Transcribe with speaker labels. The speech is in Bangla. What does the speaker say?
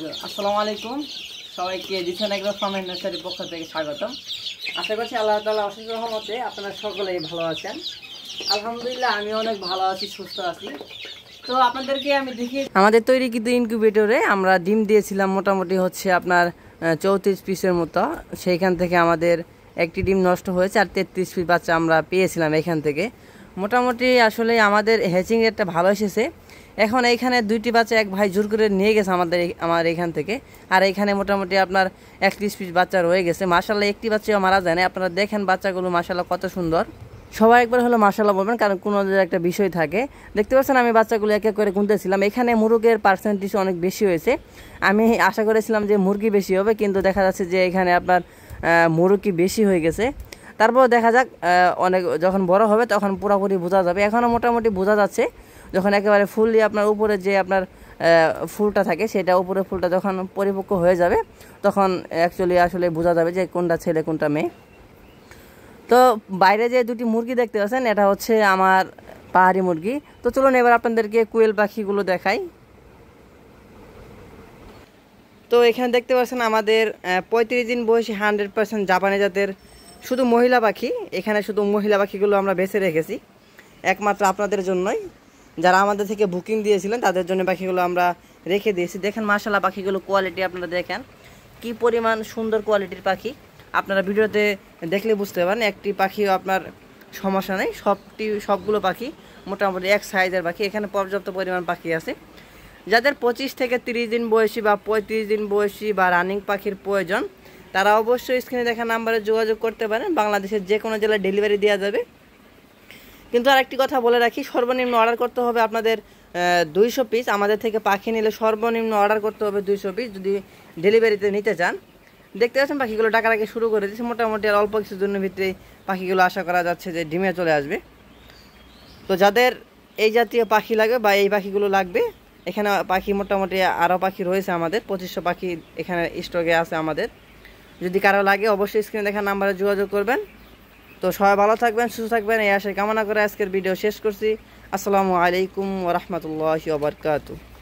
Speaker 1: আসসালামু আলাইকুম সবাইকে দিশান এগ্রো ফার্ম এন্ড নার্সারির পক্ষ থেকে স্বাগতম। আশা করছি আল্লাহ তাআলা অশেষ রহমতে আপনারা সকলেই ভালো আছেন। আলহামদুলিল্লাহ আমি অনেক ভালো আছি, সুস্থ আছি। তো আপনাদেরকে আমি দেখি আমাদের তৈরিকৃত ইনকিউবেটরে আমরা ডিম দিয়েছিলাম মোটামুটি হচ্ছে আপনার 34 পিসের মতো। সেইখান থেকে আমাদের একটি ডিম নষ্ট হয়েছে আর 33 পিস বাচ্চা আমরা পেয়েছিলাম এখান থেকে। মোটামুটি আসলে আমাদের হ্যাচিং রেটটা ভালো এসেছে। এখন এইখানে দুইটি বাচ্চা এক ভাই জোর করে নিয়ে গেছে আমার এখান থেকে, আর এইখানে মোটামুটি আপনার 31 পিস বাচ্চা রয়ে গেছে। মাশাআল্লাহ একটি বাচ্চাও মারা যায় না। আপনারা দেখেন বাচ্চাগুলো মাশাআল্লাহ কত সুন্দর। সবাই একবার হলো মাশাআল্লাহ বলবেন, কারণ কোনো একটা বিষয় থাকে। দেখতে পাচ্ছেন আমি বাচ্চাগুলো এক এক করে গুনতেছিলাম। এখানে মুরগের পার্সেন্টেজ অনেক বেশি হয়েছে। আমি আশা করেছিলাম যে মুরগি বেশি হবে, কিন্তু দেখা যাচ্ছে যে এখানে আপনার মুরগি বেশি হয়ে গেছে। তারপর দেখা যাক অনেক যখন বড় হবে তখন পুরোপুরি বোঝা যাবে। এখনও মোটামুটি বোঝা যাচ্ছে। যখন একেবারে ফুললি আপনার উপরে যে আপনার ফুলটা থাকে, সেটা উপরে ফুলটা যখন পরিপক্ক হয়ে যাবে তখন অ্যাকচুয়ালি আসলে বোঝা যাবে যে কোনটা ছেলে কোনটা মেয়ে। তো বাইরে যে দুটি মুরগি দেখতে পাচ্ছেন এটা হচ্ছে আমার পাহাড়ি মুরগি। তো চলুন এবার আপনাদেরকে কোয়েল পাখিগুলো দেখাই। তো এখানে দেখতে পাচ্ছেন আমাদের 35 দিন বয়সী 100% জাপানি জাতের শুধু মহিলা পাখি। এখানে শুধু মহিলা পাখিগুলো আমরা বেছে রেখেছি একমাত্র আপনাদের জন্যই। যারা আমাদের থেকে বুকিং দিয়েছিলেন তাদের জন্য পাখিগুলো আমরা রেখে দিয়েছি। দেখেন মাশাআল্লাহ পাখিগুলো কোয়ালিটি আপনারা দেখেন কি পরিমাণ সুন্দর কোয়ালিটির পাখি। আপনারা ভিডিওতে দেখলে বুঝতে পারেন একটি পাখিও আপনার সমস্যা নেই। সবগুলো পাখি মোটামুটি এক সাইজের পাখি। এখানে পর্যাপ্ত পরিমাণ পাখি আছে। যাদের 25 থেকে 30 দিন বয়সী বা 35 দিন বয়সী বা রানিং পাখির প্রয়োজন তারা অবশ্যই স্ক্রিনে দেখা নাম্বারে যোগাযোগ করতে পারেন। বাংলাদেশের যে কোনো জেলায় ডেলিভারি দেওয়া যাবে। কিন্তু আরেকটি কথা বলে রাখি, সর্বনিম্ন অর্ডার করতে হবে আপনাদের 200 পিস। আমাদের থেকে পাখি নিলে সর্বনিম্ন অর্ডার করতে হবে 200 পিস যদি ডেলিভারিতে নিতে চান। দেখতে পাচ্ছেন পাখিগুলো ডাকাডাকি শুরু করে দিচ্ছে। মোটামুটি আর অল্প কিছুর জন্য ভিতরে পাখিগুলো আশা করা যাচ্ছে যে ডিমে চলে আসবে। তো যাদের এই জাতীয় পাখি লাগবে বা এই পাখিগুলো লাগবে, এখানে পাখি মোটামুটি আরও পাখি রয়েছে আমাদের 2500 পাখি এখানে স্টকে আছে আমাদের। যদি কারো লাগে অবশ্যই স্ক্রিনে দেখা নাম্বারে যোগাযোগ করবেন। তো সবাই ভালো থাকবেন, সুস্থ থাকবেন এই আশায় কামনা করে আজকের ভিডিও শেষ করছি। আসসালামু আলাইকুম ওয়া রাহমাতুল্লাহি ওয়া বারাকাতুহু।